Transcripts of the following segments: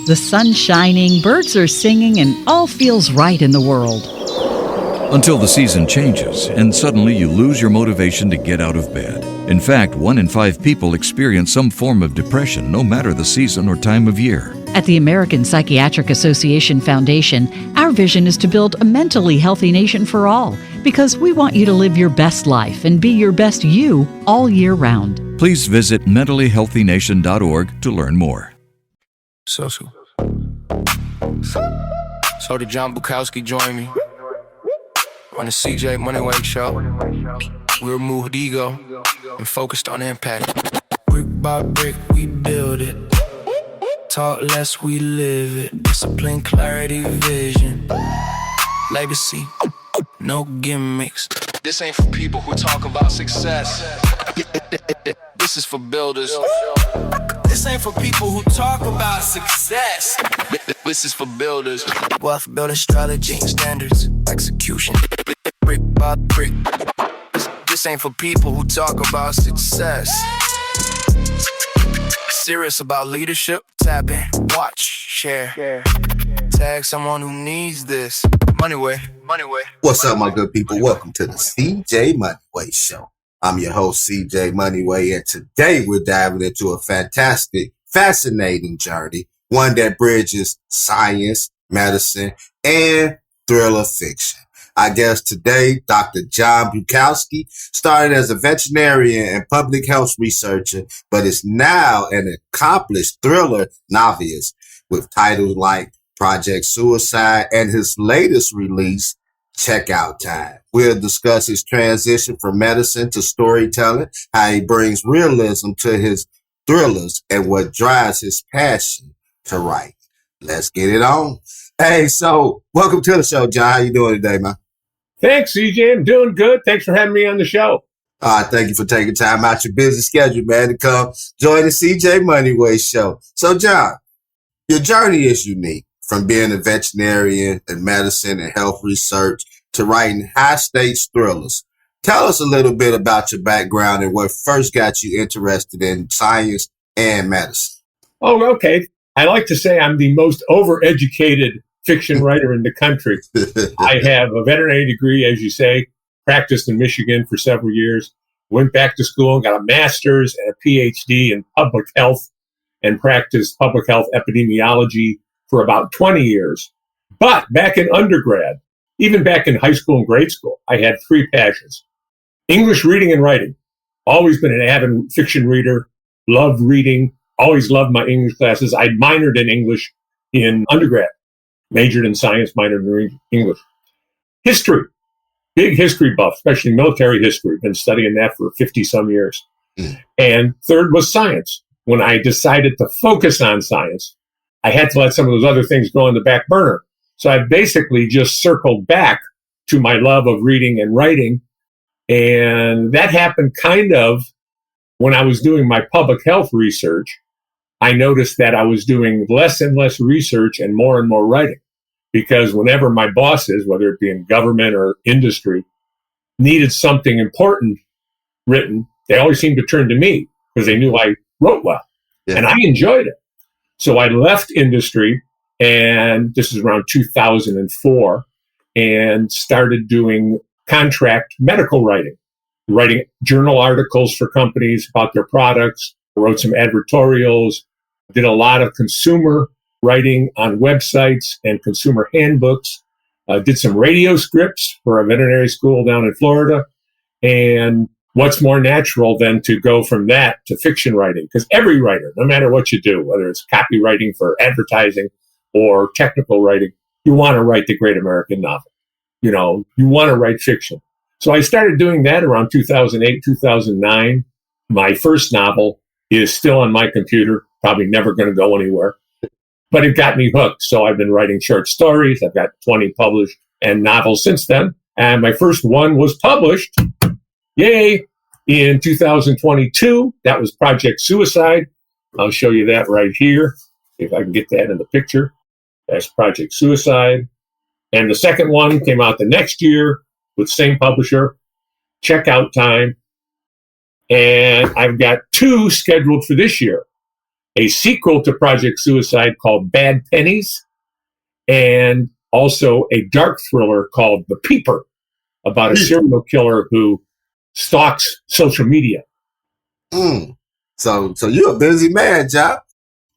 The sun's shining, birds are singing, and all feels right in the world. Until the season changes, and suddenly you lose your motivation to get out of bed. In fact, 1 in 5 people experience some form of depression, no matter the season or time of year. At the American Psychiatric Association Foundation, our vision is to build a mentally healthy nation for all, because we want you to live your best life and be your best you all year round. Please visit mentallyhealthynation.org to learn more. So did John Bukowski join me on the CJ Moneyway Show? We removed ego and focused on impact. Brick by brick, we build it. Talk less, we live it. Discipline, clarity, vision. Legacy, no gimmicks. This ain't for people who talk about success. This is for builders. This ain't for people who talk about success. This is for builders. Wealth building strategy, standards, execution. Brick by brick. This ain't for people who talk about success. Serious about leadership? Tap in, watch, share. Tag someone who needs this. Moneyway. What's up, my good people? Welcome to the CJ Moneyway Show. I'm your host, CJ Moneyway, and today we're diving into a fantastic, fascinating journey, one that bridges science, medicine, and thriller fiction. I guess today, Dr. John Bukowski started as a veterinarian and public health researcher, but is now an accomplished thriller novelist with titles like Project Suicide and his latest release, Checkout Time. We'll discuss his transition from medicine to storytelling, how he brings realism to his thrillers, and what drives his passion to write. Let's get it on. Hey, so welcome to the show, John. How you doing today, man? Thanks, CJ. I'm doing good. Thanks for having me on the show. Thank you for taking time out your busy schedule, man, to come join the CJ Moneyway Show. So, John, your journey is unique, from being a veterinarian in medicine and health research to writing high-stakes thrillers. Tell us a little bit about your background and what first got you interested in science and medicine. Oh, okay. I like to say I'm the most overeducated fiction writer in the country. I have a veterinary degree, as you say, practiced in Michigan for several years, went back to school and got a master's and a PhD in public health and practiced public health epidemiology for about 20 years. But back in undergrad, even back in high school and grade school, I had 3 passions. English reading and writing. Always been an avid fiction reader, loved reading, always loved my English classes. I minored in English in undergrad, majored in science, minored in English. History, big history buff, especially military history. Been studying that for 50-some years. And third was science. When I decided to focus on science, I had to let some of those other things go on the back burner. So I basically just circled back to my love of reading and writing. And that happened kind of when I was doing my public health research. I noticed that I was doing less and less research and more writing. Because whenever my bosses, whether it be in government or industry, needed something important written, they always seemed to turn to me because they knew I wrote well. Yeah. And I enjoyed it. So I left industry, and this is around 2004, and started doing contract medical writing journal articles for companies about their products, wrote some advertorials, did a lot of consumer writing on websites and consumer handbooks, did some radio scripts for a veterinary school down in Florida. And what's more natural than to go from that to fiction writing? Because every writer, no matter what you do, whether it's copywriting for advertising or technical writing, you want to write the great American novel. You know, you want to write fiction. So I started doing that around 2008, 2009. My first novel is still on my computer, probably never going to go anywhere. But it got me hooked. So I've been writing short stories. I've got 20 published and novels since then. And my first one was published, yay, in 2022. That was Project Suicide. I'll show you that right here, if I can get that in the picture. That's Project Suicide. And the second one came out the next year with same publisher, Checkout Time. And I've got 2 scheduled for this year. a sequel to Project Suicide called Bad Pennies, and also a dark thriller called The Peeper, about a serial killer who stalks social media. So you're a busy man, John.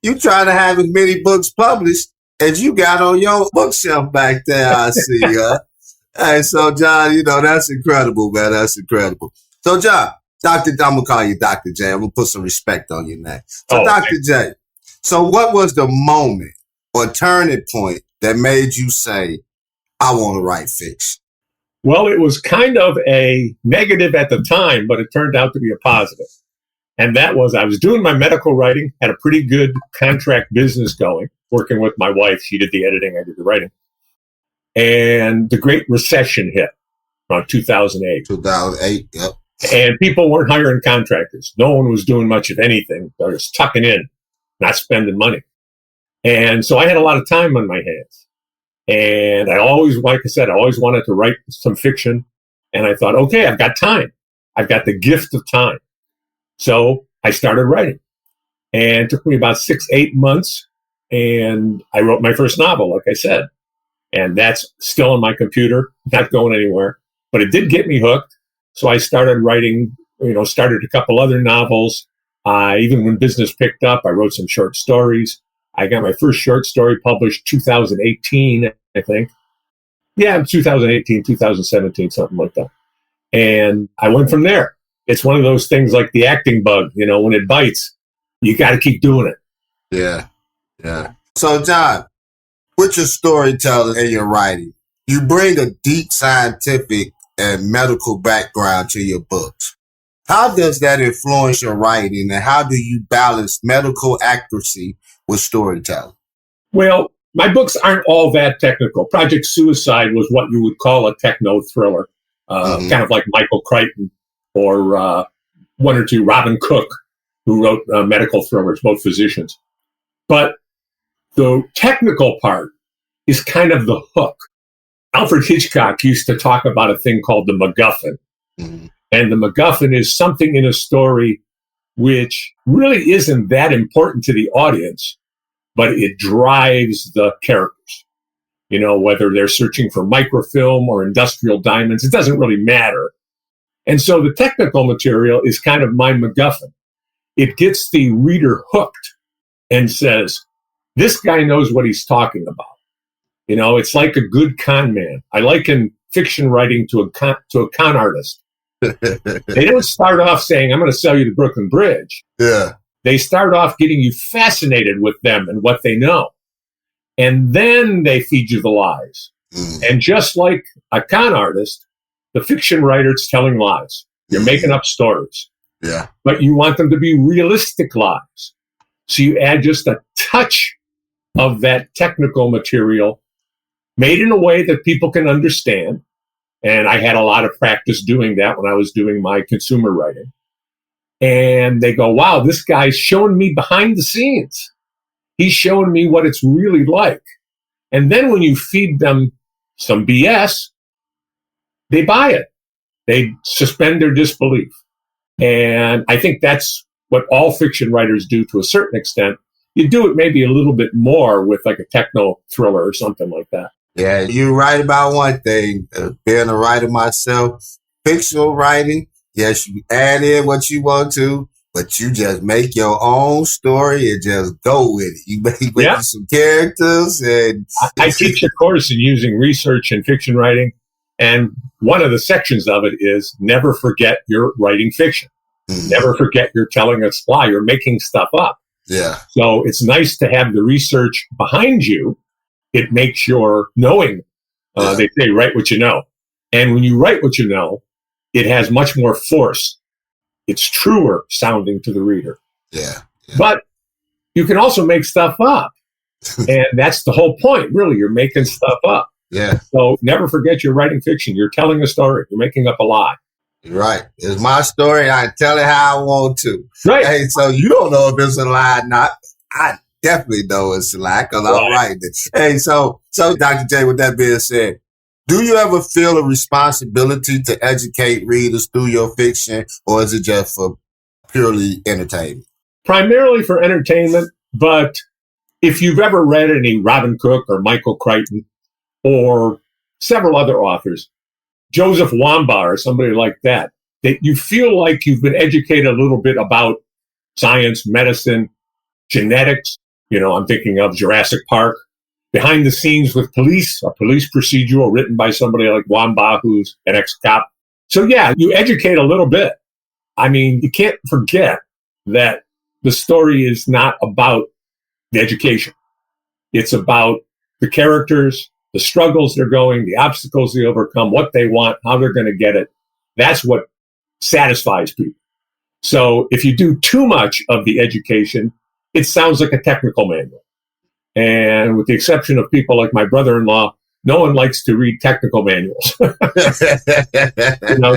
You trying to have as many books published as you got on your bookshelf back there, I see. Hey, so John, that's incredible, man. That's incredible. So John, I'm going to call you Dr. J. I'm going to put some respect on your name. So Dr. J, so what was the moment or turning point that made you say, I want to write fiction? Well, it was kind of a negative at the time, but it turned out to be a positive. And that was, I was doing my medical writing, had a pretty good contract business going, working with my wife. She did the editing, I did the writing. And the Great Recession hit around 2008. 2008, yep. And people weren't hiring contractors. No one was doing much of anything. They were just tucking in, not spending money. And so I had a lot of time on my hands. And I always, like I said, I always wanted to write some fiction. And I thought, okay, I've got time. I've got the gift of time. So I started writing. And it took me about 6-8 months. And I wrote my first novel, like I said. And that's still on my computer, not going anywhere. But it did get me hooked. So I started writing, started a couple other novels. Even when business picked up, I wrote some short stories. I got my first short story published 2018, I think. Yeah, 2018, 2017, something like that. And I went from there. It's one of those things like the acting bug, when it bites, you got to keep doing it. Yeah. So, John, with your storytelling and your writing, you bring a deep scientific and medical background to your books. How does that influence your writing, and how do you balance medical accuracy with storytelling? Well, my books aren't all that technical. Project Suicide was what you would call a techno thriller, kind of like Michael Crichton or one or two, Robin Cook, who wrote medical thrillers, both physicians. But the technical part is kind of the hook. Alfred Hitchcock used to talk about a thing called the MacGuffin. Mm-hmm. And the MacGuffin is something in a story which really isn't that important to the audience, but it drives the characters. Whether they're searching for microfilm or industrial diamonds, it doesn't really matter. And so the technical material is kind of my MacGuffin. It gets the reader hooked and says, this guy knows what he's talking about. It's like a good con man. I liken fiction writing to a con artist. They don't start off saying, I'm going to sell you the Brooklyn Bridge. Yeah. They start off getting you fascinated with them and what they know. And then they feed you the lies. And just like a con artist, the fiction writer's telling lies. You're making up stories. Yeah. But you want them to be realistic lies. So you add just a touch of that technical material made in a way that people can understand. And I had a lot of practice doing that when I was doing my consumer writing. And they go, wow, this guy's showing me behind the scenes. He's showing me what it's really like. And then when you feed them some BS, they buy it. They suspend their disbelief. And I think that's what all fiction writers do to a certain extent. You do it maybe a little bit more with like a techno thriller or something like that. Yeah, you're right about one thing. Being a writer myself, fictional writing, yes, you add in what you want to, but you just make your own story and just go with it. You make with some characters. And I teach a course in using research in fiction writing. And one of the sections of it is never forget you're writing fiction. Never forget you're telling a lie. You're making stuff up. Yeah. So it's nice to have the research behind you. It makes your knowing, they say, write what you know. And when you write what you know, it has much more force. It's truer sounding to the reader. Yeah. But you can also make stuff up. And that's the whole point, really. You're making stuff up. Yeah. So never forget you're writing fiction. You're telling a story. You're making up a lie. You're right. It's my story. I tell it how I want to. Right. Hey, so you don't know if it's a lie or not. I definitely know it's a lie because I'm writing it. Hey, so Dr. J, with that being said, do you ever feel a responsibility to educate readers through your fiction, or is it just for purely entertainment? primarily for entertainment, but if you've ever read any Robin Cook or Michael Crichton or several other authors, Joseph Wambaugh or somebody like that, that you feel like you've been educated a little bit about science, medicine, genetics. I'm thinking of Jurassic Park, Behind the Scenes with Police, a police procedural written by somebody like Wambaugh, who's an ex-cop. So yeah, you educate a little bit. I mean, you can't forget that the story is not about the education. It's about the characters, the struggles they're going, the obstacles they overcome, what they want, how they're going to get it. That's what satisfies people. So if you do too much of the education, it sounds like a technical manual. And with the exception of people like my brother-in-law, no one likes to read technical manuals.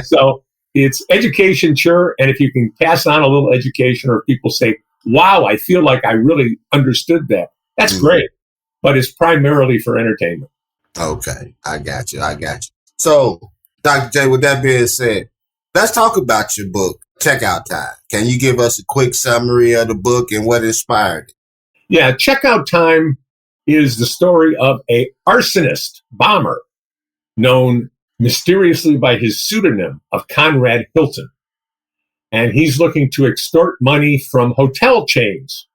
So it's education, sure. And if you can pass on a little education, or people say, wow, I feel like I really understood that, that's great. But it's primarily for entertainment. Okay, I got you. So, Dr. J, with that being said, let's talk about your book, Checkout Time. Can you give us a quick summary of the book and what inspired it? Yeah, Checkout Time is the story of a arsonist bomber known mysteriously by his pseudonym of Conrad Hilton. And he's looking to extort money from hotel chains.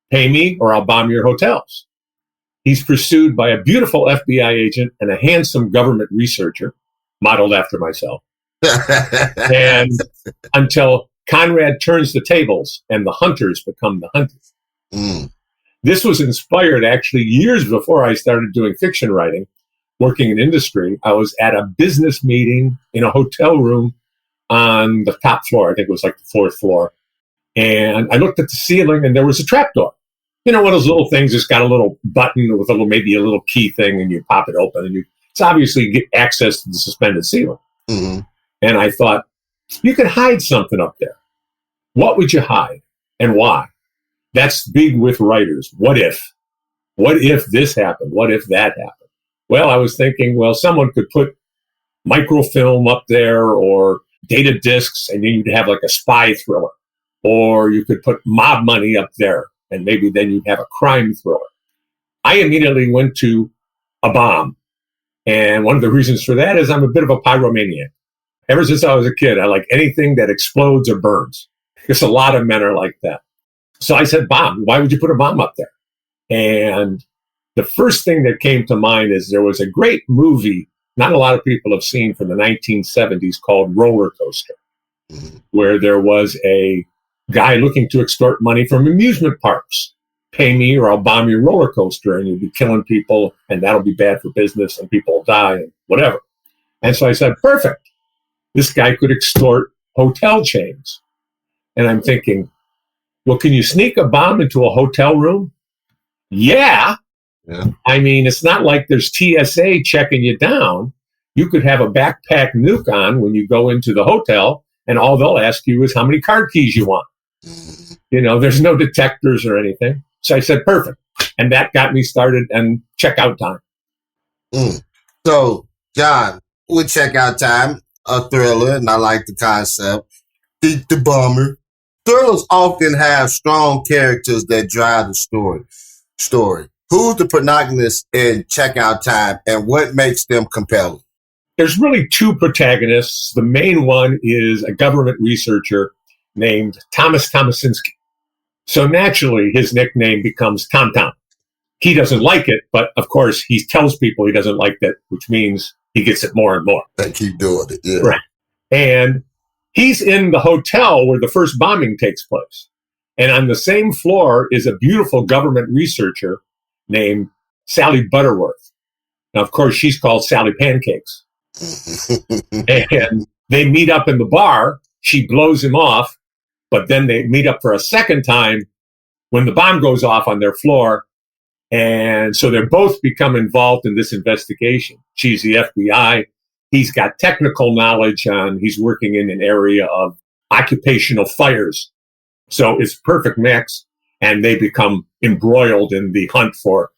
Pay me or I'll bomb your hotels. He's pursued by a beautiful FBI agent and a handsome government researcher, modeled after myself. And until Conrad turns the tables and the hunters become the hunted. This was inspired actually years before I started doing fiction writing, working in industry. I was at a business meeting in a hotel room on the top floor. I think it was like the fourth floor. And I looked at the ceiling and there was a trapdoor. One of those little things that's got a little button with maybe a little key thing, and you pop it open, and it's obviously get access to the suspended ceiling. And I thought, you could hide something up there. What would you hide and why? That's big with writers. What if? What if this happened? What if that happened? Well, I was thinking, someone could put microfilm up there or data discs, and then you'd have like a spy thriller. Or you could put mob money up there, and maybe then you'd have a crime thriller. I immediately went to a bomb. And one of the reasons for that is I'm a bit of a pyromaniac. Ever since I was a kid, I like anything that explodes or burns. Because a lot of men are like that. So I said, bomb. Why would you put a bomb up there? And the first thing that came to mind is there was a great movie not a lot of people have seen from the 1970s called Roller Coaster, where there was a guy looking to extort money from amusement parks. Pay me or I'll bomb your roller coaster, and you'll be killing people, and that'll be bad for business, and people will die, and whatever. And so I said, perfect. This guy could extort hotel chains. And I'm thinking, well, can you sneak a bomb into a hotel room? Yeah. I mean, it's not like there's TSA checking you down. You could have a backpack nuke on when you go into the hotel, and all they'll ask you is how many card keys you want. There's no detectors or anything. So I said, perfect. And that got me started and checkout time. So, John, with Checkout Time, a thriller, and I like the concept. The bomber. Thrillers often have strong characters that drive the story. Who's the protagonist in Checkout Time, and what makes them compelling? There's really two protagonists. The main one is a government researcher named Thomas Tomasinski. So naturally, his nickname becomes Tom Tom. He doesn't like it, but of course, he tells people he doesn't like that, which means he gets it more and more. They keep doing it, yeah. Right. And he's in the hotel where the first bombing takes place. And on the same floor is a beautiful government researcher named Sally Butterworth. Now, of course, she's called Sally Pancakes. And they meet up in the bar. She blows him off, but then they meet up for a second time when the bomb goes off on their floor. And so they're both become involved in this investigation. She's the FBI. He's got technical knowledge he's working in an area of occupational fires. So it's perfect mix. And they become embroiled in the hunt for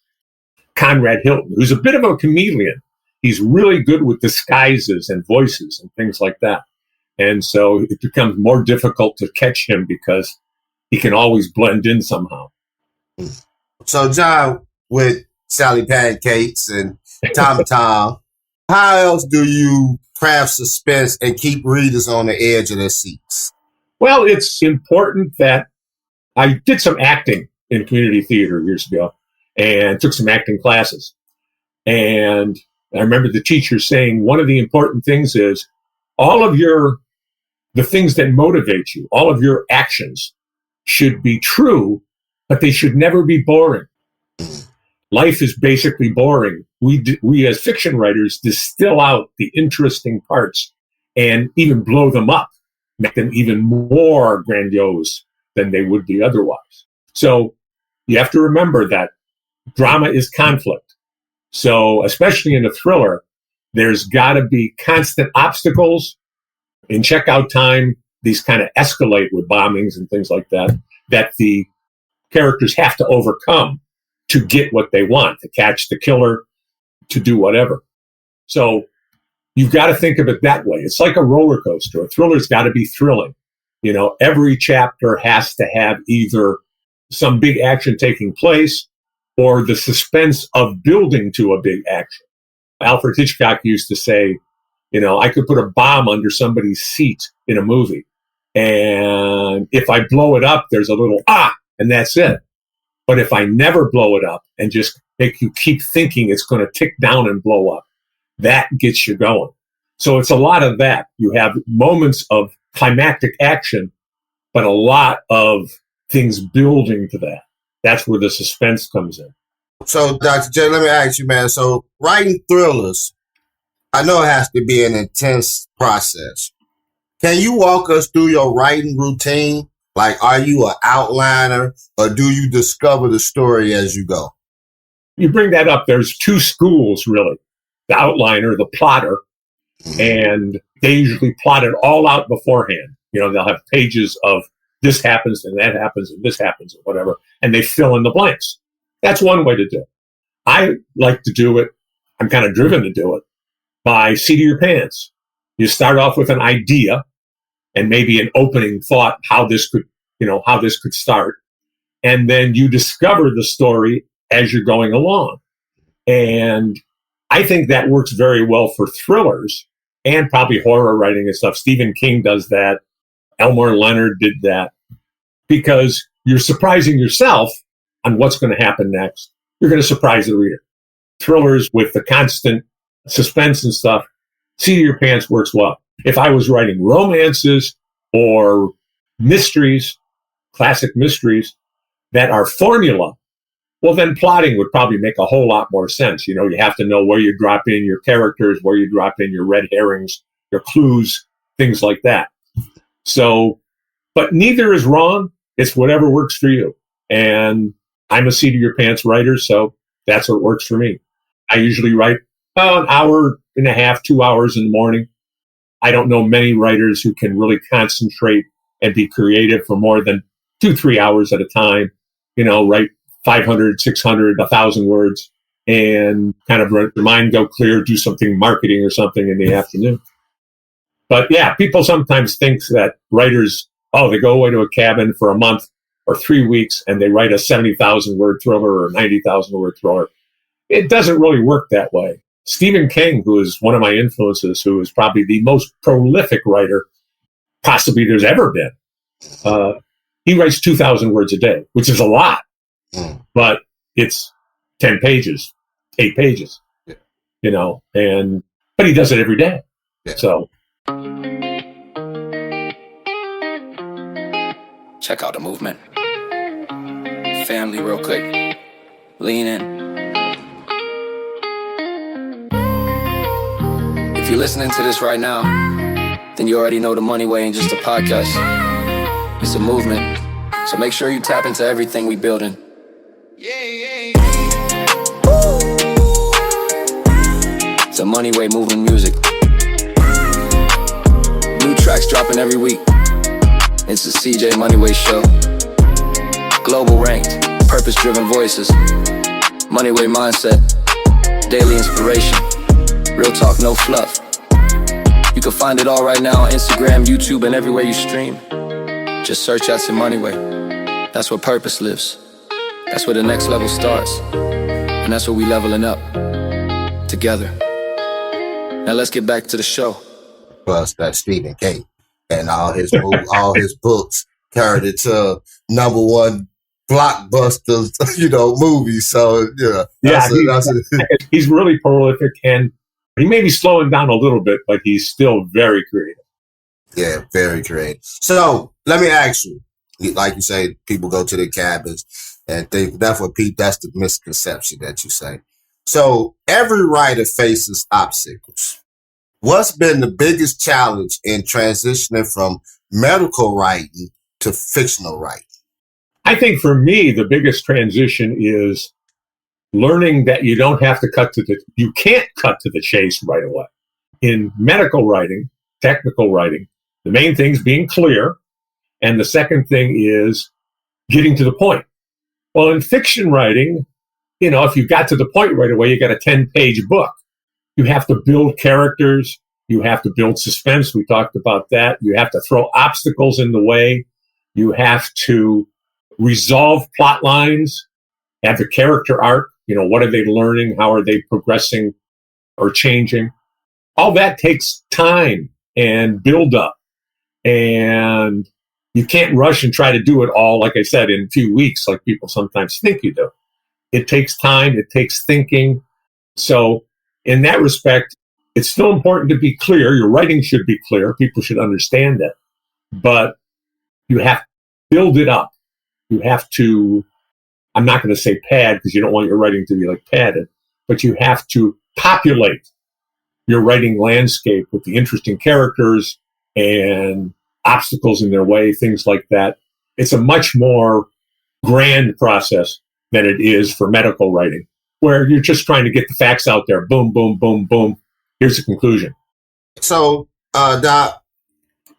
Conrad Hilton, who's a bit of a chameleon. He's really good with disguises and voices and things like that. And so it becomes more difficult to catch him because he can always blend in somehow. So, John, with Sally Pancakes and Tom Tom, how else do you craft suspense and keep readers on the edge of their seats? Well, it's important that I did some acting in community theater years ago and took some acting classes. And I remember the teacher saying one of the important things is all of the things that motivate you, all of your actions should be true, but they should never be boring. Life is basically boring. We as fiction writers distill out the interesting parts and even blow them up, make them even more grandiose than they would be otherwise. So you have to remember that drama is conflict. So especially in a thriller, there's got to be constant obstacles. In checkout time, these kind of escalate with bombings and things like that, that the characters have to overcome to get what they want, to catch the killer, to do whatever. So you've got to think of it that way. It's like a roller coaster. A thriller's got to be thrilling. You know, every chapter has to have either some big action taking place or the suspense of building to a big action. Alfred Hitchcock used to say, you know, I could put a bomb under somebody's seat in a movie. And if I blow it up, there's a little, and that's it. But if I never blow it up and just make you keep thinking it's going to tick down and blow up, that gets you going. So it's a lot of that. You have moments of climactic action, but a lot of things building to that. That's where the suspense comes in. So, Dr. J, let me ask you, man. So writing thrillers, I know it has to be an intense process. Can you walk us through your writing routine? Like, are you an outliner or do you discover the story as you go? You bring that up. There's two schools, really. The outliner, the plotter, and they usually plot it all out beforehand. You know, they'll have pages of this happens and that happens and this happens and whatever, and they fill in the blanks. That's one way to do it. I like to do it, I'm kind of driven to do it, by seat of your pants. You start off with an idea and maybe an opening thought, how this could start. And then you discover the story as you're going along. And I think that works very well for thrillers and probably horror writing and stuff. Stephen King does that. Elmore Leonard did that, because you're surprising yourself on what's going to happen next. You're going to surprise the reader. Thrillers with the constant suspense and stuff, seat of your pants works well. If I was writing romances or mysteries, classic mysteries that are formula, well, then plotting would probably make a whole lot more sense. You know, you have to know where you drop in your characters, where you drop in your red herrings, your clues, things like that. So, but neither is wrong. It's whatever works for you. And I'm a seat of your pants writer, so that's what works for me. I usually write an hour and a half, 2 hours in the morning. I don't know many writers who can really concentrate and be creative for more than 2-3 hours at a time. You know, write 500, 600, 1,000 words and kind of let your mind go clear, do something marketing or something in the afternoon. But yeah, people sometimes think that writers, they go away to a cabin for a month or 3 weeks and they write a 70,000 word thriller or 90,000 word thriller. It doesn't really work that way. Stephen King, who is one of my influences, who is probably the most prolific writer possibly there's ever been, he writes 2,000 words a day, which is a lot, but it's 10 pages, 8 pages, you know, but he does it every day. Yeah. So. Check out the movement. Family, real quick. Lean in. If you're listening to this right now, then you already know the Moneyway ain't just a podcast. It's a movement. So make sure you tap into everything we building. It's a Moneyway moving music. New tracks dropping every week. It's the CJ Moneyway Show. Global ranked, purpose-driven voices. Moneyway mindset. Daily inspiration. Real talk, no fluff. You can find it all right now on Instagram, YouTube, and everywhere you stream. Just search out to Moneyway. That's where purpose lives. That's where the next level starts. And that's where we leveling up together. Now let's get back to the show. Plus that Stephen King and all his books turned into number one blockbusters, movies. So he's really prolific, and he may be slowing down a little bit, but he's still very creative. Yeah, very creative. So let me ask you, like you say, people go to their cabins and think that's the misconception that you say. So every writer faces obstacles. What's been the biggest challenge in transitioning from medical writing to fictional writing? I think for me, the biggest transition is learning that you don't have to you can't cut to the chase right away. In medical writing, technical writing, the main thing is being clear. And the second thing is getting to the point. Well, in fiction writing, if you got to the point right away, you got a 10-page book. You have to build characters. You have to build suspense. We talked about that. You have to throw obstacles in the way. You have to resolve plot lines, have the character arc. What are they learning? How are they progressing or changing? All that takes time and build up. And you can't rush and try to do it all, like I said, in a few weeks, like people sometimes think you do. It takes time. It takes thinking. So in that respect, it's still important to be clear. Your writing should be clear. People should understand it. But you have to build it up. You have to, I'm not going to say pad because you don't want your writing to be like padded, but you have to populate your writing landscape with the interesting characters and obstacles in their way, things like that. It's a much more grand process than it is for medical writing, where you're just trying to get the facts out there. Boom, boom, boom, boom. Here's the conclusion. So, Doc,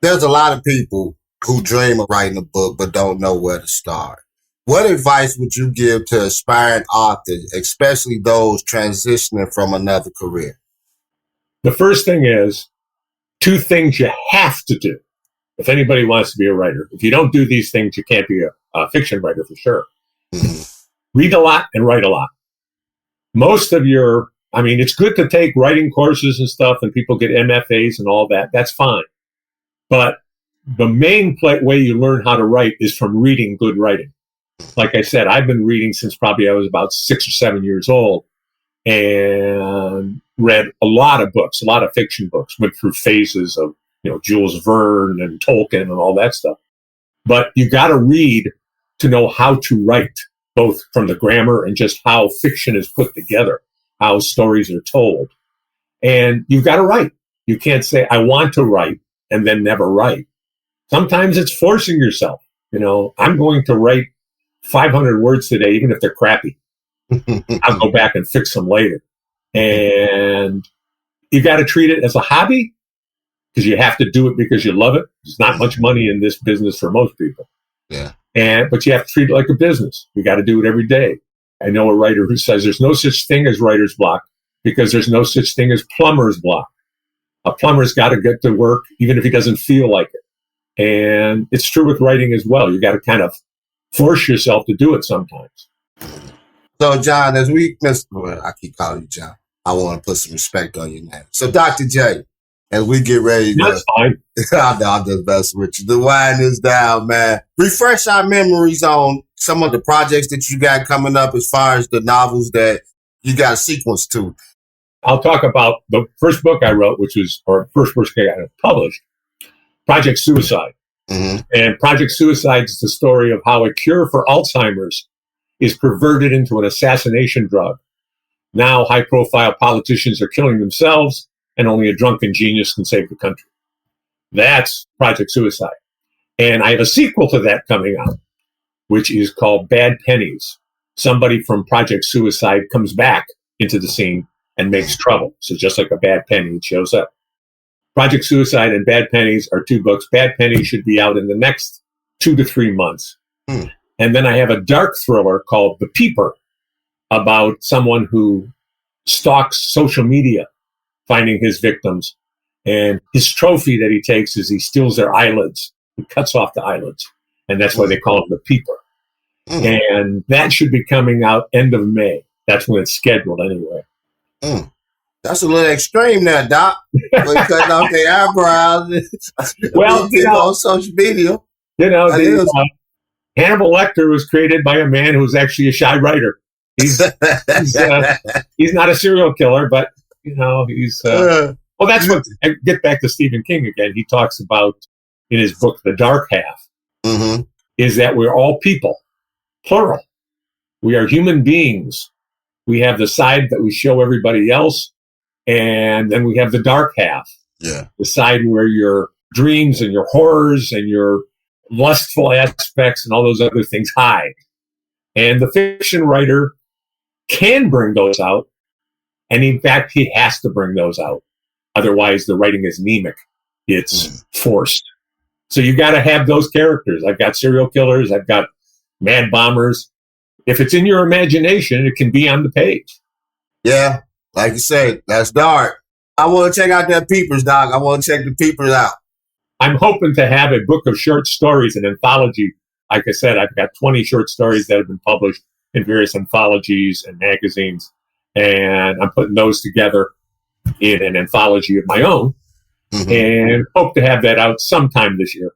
there's a lot of people who dream of writing a book but don't know where to start. What advice would you give to aspiring authors, especially those transitioning from another career? The first thing is 2 things you have to do if anybody wants to be a writer. If you don't do these things, you can't be a fiction writer for sure. Mm-hmm. Read a lot and write a lot. It's good to take writing courses and stuff, and people get MFAs and all that. That's fine. But the main way you learn how to write is from reading good writing. Like I said, I've been reading since probably I was about 6 or 7 years old, and read a lot of books, a lot of fiction books, went through phases of, Jules Verne and Tolkien and all that stuff. But you got to read to know how to write, both from the grammar and just how fiction is put together, how stories are told. And you've got to write. You can't say, I want to write, and then never write. Sometimes it's forcing yourself. I'm going to write 500 words today, even if they're crappy. I'll go back and fix them later. And you got to treat it as a hobby, because you have to do it because you love it. There's not much money in this business for most people. Yeah. But you have to treat it like a business. You got to do it every day. I know a writer who says there's no such thing as writer's block because there's no such thing as plumber's block. A plumber's got to get to work even if he doesn't feel like it. And it's true with writing as well. You got to kind of force yourself to do it sometimes. So, John, I keep calling you John. I want to put some respect on your name. So, Dr. J, as we get ready, that's fine. I'm just messing with you. The wine is down, man. Refresh our memories on some of the projects that you got coming up as far as the novels that you got a sequence to. I'll talk about the first book I wrote, first book I got published, Project Suicide. Mm-hmm. And Project Suicide is the story of how a cure for Alzheimer's is perverted into an assassination drug. Now high-profile politicians are killing themselves, and only a drunken genius can save the country. That's Project Suicide. And I have a sequel to that coming out, which is called Bad Pennies. Somebody from Project Suicide comes back into the scene and makes trouble. So just like a bad penny, it shows up. Project Suicide and Bad Pennies are 2 books. Bad Pennies should be out in the next 2 to 3 months. And then I have a dark thriller called The Peeper, about someone who stalks social media, finding his victims. And his trophy that he takes is he steals their eyelids. He cuts off the eyelids. And that's why they call him The Peeper. And that should be coming out end of May. That's when it's scheduled anyway. That's a little extreme now, Doc. When cutting off their eyebrows. Well, on social media. Hannibal Lecter was created by a man who was actually a shy writer. He's not a serial killer, but he's. Well, that's what. I get back to Stephen King again. He talks about in his book, The Dark Half, is that we're all people, plural. We are human beings. We have the side that we show everybody else, and then we have the dark half. Yeah, the side where your dreams and your horrors and your lustful aspects and all those other things hide. And the fiction writer can bring those out. And in fact, he has to bring those out. Otherwise, the writing is anemic. It's forced. So you got to have those characters. I've got serial killers. I've got mad bombers. If it's in your imagination, it can be on the page. Yeah, like you said, that's dark. I want to check out that Peepers, Doc. I want to check the Peepers out. I'm hoping to have a book of short stories, an anthology. Like I said, I've got 20 short stories that have been published in various anthologies and magazines. And I'm putting those together in an anthology of my own and hope to have that out sometime this year.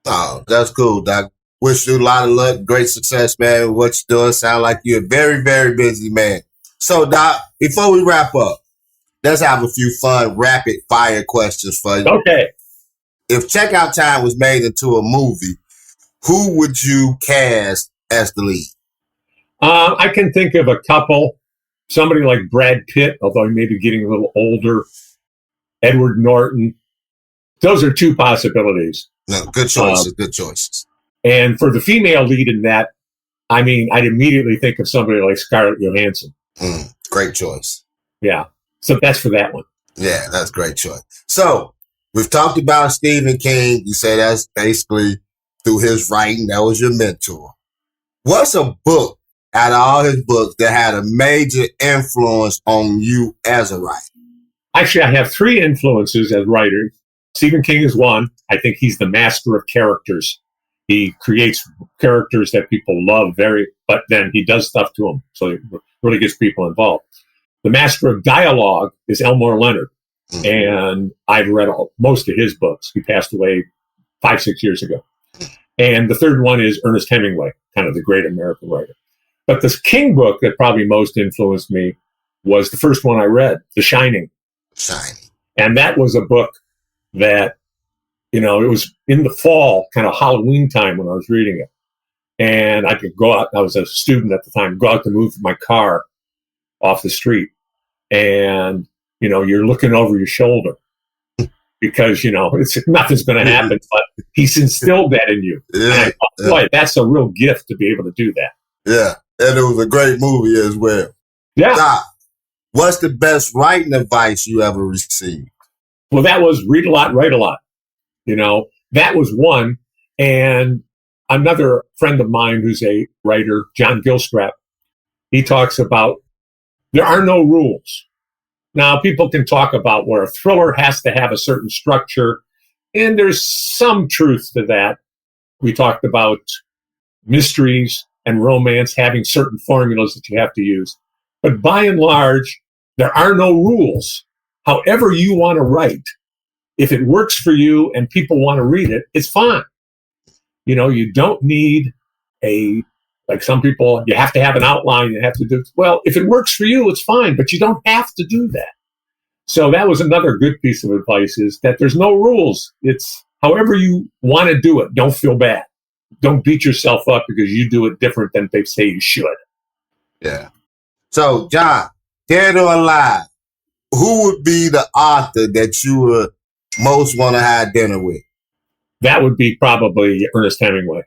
Oh, that's cool, Doc. Wish you a lot of luck, great success, man. What you're doing sound like you're a very, very busy man. So, Doc, before we wrap up, let's have a few fun, rapid fire questions for you. Okay. If Checkout Time was made into a movie, who would you cast as the lead? I can think of a couple. Somebody like Brad Pitt, although he may be getting a little older. Edward Norton. Those are two possibilities. No, good choices, good choices. And for the female lead in that, I mean, I'd immediately think of somebody like Scarlett Johansson. Great choice. Yeah. So that's for that one. Yeah, that's a great choice. So we've talked about Stephen King. You say that's basically through his writing. That was your mentor. What's a book out of all his books that had a major influence on you as a writer? Actually, I have three influences as writers. Stephen King is one. I think he's the master of characters. He creates characters that people love but then he does stuff to them. So it really gets people involved. The master of dialogue is Elmore Leonard. And I've read most of his books. He passed away 5-6 years ago. And the third one is Ernest Hemingway, kind of the great American writer. But this King book that probably most influenced me was the first one I read, The Shining. And that was a book that, it was in the fall, kind of Halloween time when I was reading it. And I could go out, I was a student at the time, go out to move my car off the street. And, you're looking over your shoulder because, nothing's going to happen, but he's instilled that in you. Yeah, and I thought, boy, that's a real gift to be able to do that. Yeah. And it was a great movie as well. Yeah. Doc, what's the best writing advice you ever received? Well, that was read a lot, write a lot. That was one. And another friend of mine who's a writer, John Gilstrap, he talks about there are no rules. Now, people can talk about where a thriller has to have a certain structure, and there's some truth to that. We talked about mysteries and romance having certain formulas that you have to use. But by and large, there are no rules. However you want to write, if it works for you and people want to read it, it's fine. You don't need like some people, you have to have an outline, you have to do, well, if it works for you, it's fine, but you don't have to do that. So that was another good piece of advice, is that there's no rules. It's however you want to do it. Don't feel bad. Don't beat yourself up because you do it different than they say you should. Yeah. So, John, dead or alive, who would be the author that you would most want to have dinner with? That would be probably Ernest Hemingway.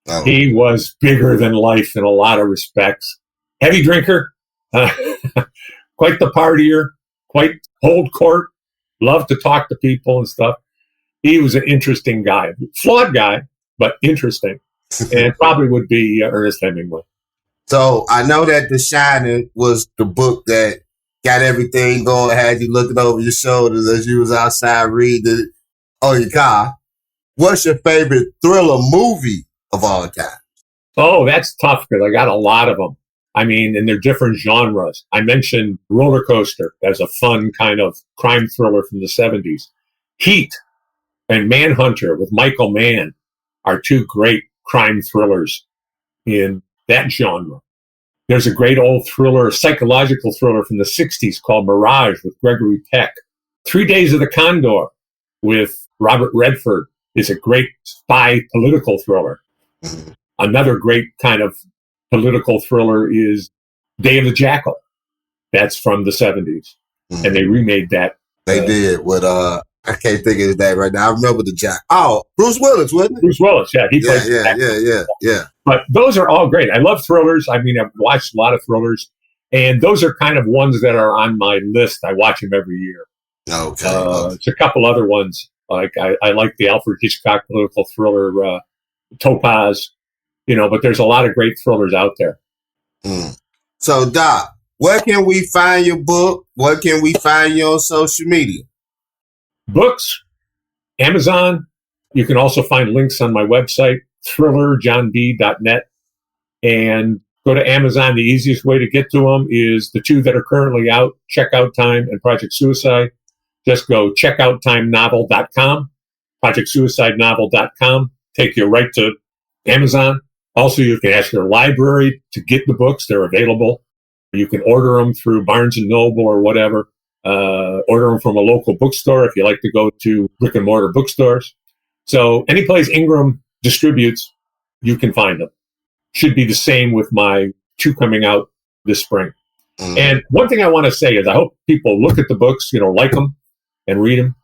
Oh. He was bigger than life in a lot of respects. Heavy drinker, quite the partier, quite hold court, loved to talk to people and stuff. He was an interesting guy, flawed guy, but interesting. And probably would be Ernest Hemingway. So I know that The Shining was the book that got everything going, had you looking over your shoulders as you was outside reading it on your car. What's your favorite thriller movie of all time? Oh, that's tough because I got a lot of them. I mean, and they're different genres. I mentioned Roller Coaster as a fun kind of crime thriller from the 70s. Heat and Manhunter with Michael Mann are two great crime thrillers in that genre. There's a great old thriller, psychological thriller from the 60s called Mirage with Gregory Peck. 3 Days of the Condor with Robert Redford is a great spy political thriller. Another great kind of political thriller is Day of the Jackal. That's from the 70s. And they remade that. They did with, I can't think of his name right now. I remember the Jack. Oh, Bruce Willis, wasn't it? Bruce Willis, yeah. He played Yeah. But those are all great. I love thrillers. I mean, I've watched a lot of thrillers. And those are kind of ones that are on my list. I watch them every year. Okay. There's a couple other ones. Like I like the Alfred Hitchcock political thriller, Topaz. But there's a lot of great thrillers out there. So, Doc, where can we find your book? Where can we find you on social media? Books, Amazon. You can also find links on my website, thrillerjohnb.net. And go to Amazon. The easiest way to get to them is the two that are currently out, Checkout Time and Project Suicide. Just go checkouttimenovel.com, projectsuicidenovel.com. Take you right to Amazon. Also, you can ask your library to get the books. They're available. You can order them through Barnes & Noble or whatever. Order them from a local bookstore if you like to go to brick and mortar bookstores. So any place Ingram distributes, you can find them. Should be the same with my two coming out this spring. And one thing I want to say is I hope people look at the books, like them and read them.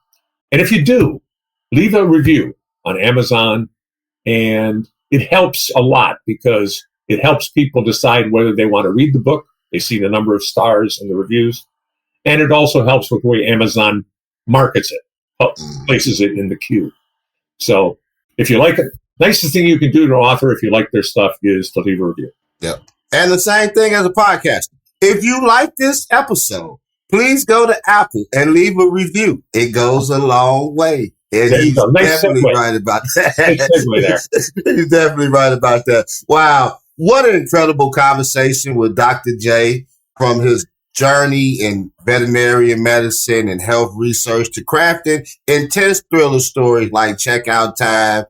And if you do, leave a review on Amazon, and it helps a lot because it helps people decide whether they want to read the book. They see the number of stars in the reviews. And it also helps with the way Amazon markets it, places it in the queue. So if you like it, nicest thing you can do to an author if you like their stuff is to leave a review. Yep. And the same thing as a podcast. If you like this episode, please go to Apple and leave a review. It goes a long way. And he's definitely right about that. He's definitely right about that. Wow. What an incredible conversation with Dr. J, from his journey in veterinary medicine and health research to crafting intense thriller stories like Checkout Time,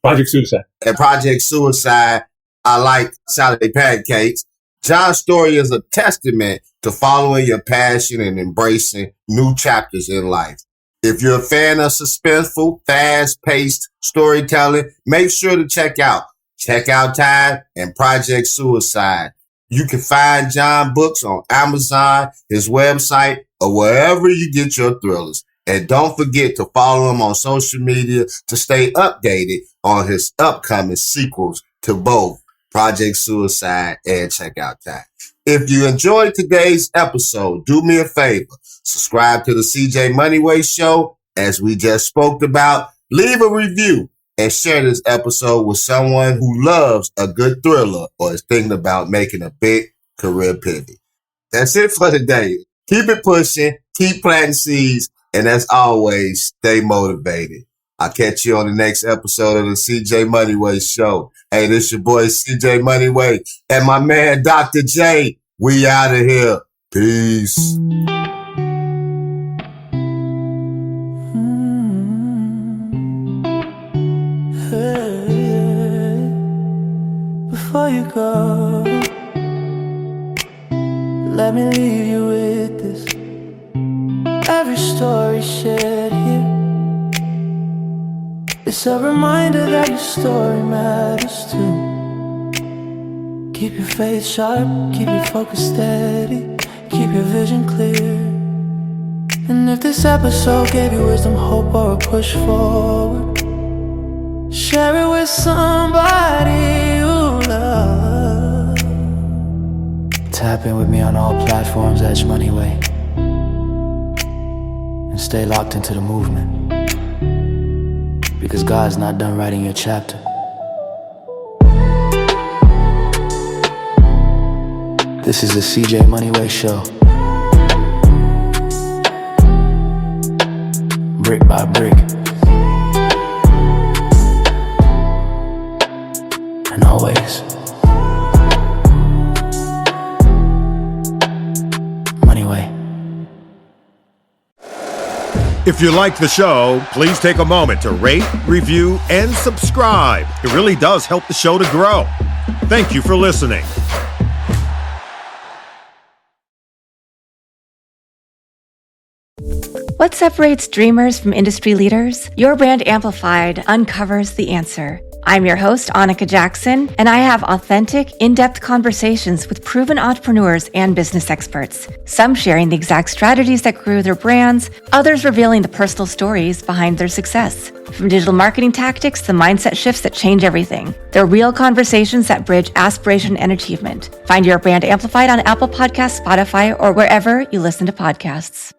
Project Suicide. And Project Suicide. I like Saturday Pancakes. John's story is a testament to following your passion and embracing new chapters in life. If you're a fan of suspenseful, fast-paced storytelling, make sure to check out Checkout Time and Project Suicide. You can find John books on Amazon, his website, or wherever you get your thrillers. And don't forget to follow him on social media to stay updated on his upcoming sequels to both Project Suicide and Checkout Time. If you enjoyed today's episode, do me a favor. Subscribe to the CJ Moneyway Show, as we just spoke about. Leave a review and share this episode with someone who loves a good thriller or is thinking about making a big career pivot. That's it for today. Keep it pushing, keep planting seeds, and as always, stay motivated. I'll catch you on the next episode of the CJ Moneyway Show. Hey, this your boy CJ Moneyway and my man Dr. J. We out of here. Peace. Before you go, let me leave you with this. Every story shared here, it's a reminder that your story matters too. Keep your faith sharp, keep your focus steady, keep your vision clear. And if this episode gave you wisdom, hope, or a push forward, share it with somebody you love. Tap in with me on all platforms, Edge Moneyway, and stay locked into the movement, because God's not done writing your chapter. This is the CJ Moneyway Show. Brick by brick, and always If you like the show, please take a moment to rate, review, and subscribe. It really does help the show to grow. Thank you for listening. What separates dreamers from industry leaders? Your Brand Amplified uncovers the answer. I'm your host, Annika Jackson, and I have authentic, in-depth conversations with proven entrepreneurs and business experts. Some sharing the exact strategies that grew their brands, others revealing the personal stories behind their success. From digital marketing tactics to mindset shifts that change everything. They're real conversations that bridge aspiration and achievement. Find Your Brand Amplified on Apple Podcasts, Spotify, or wherever you listen to podcasts.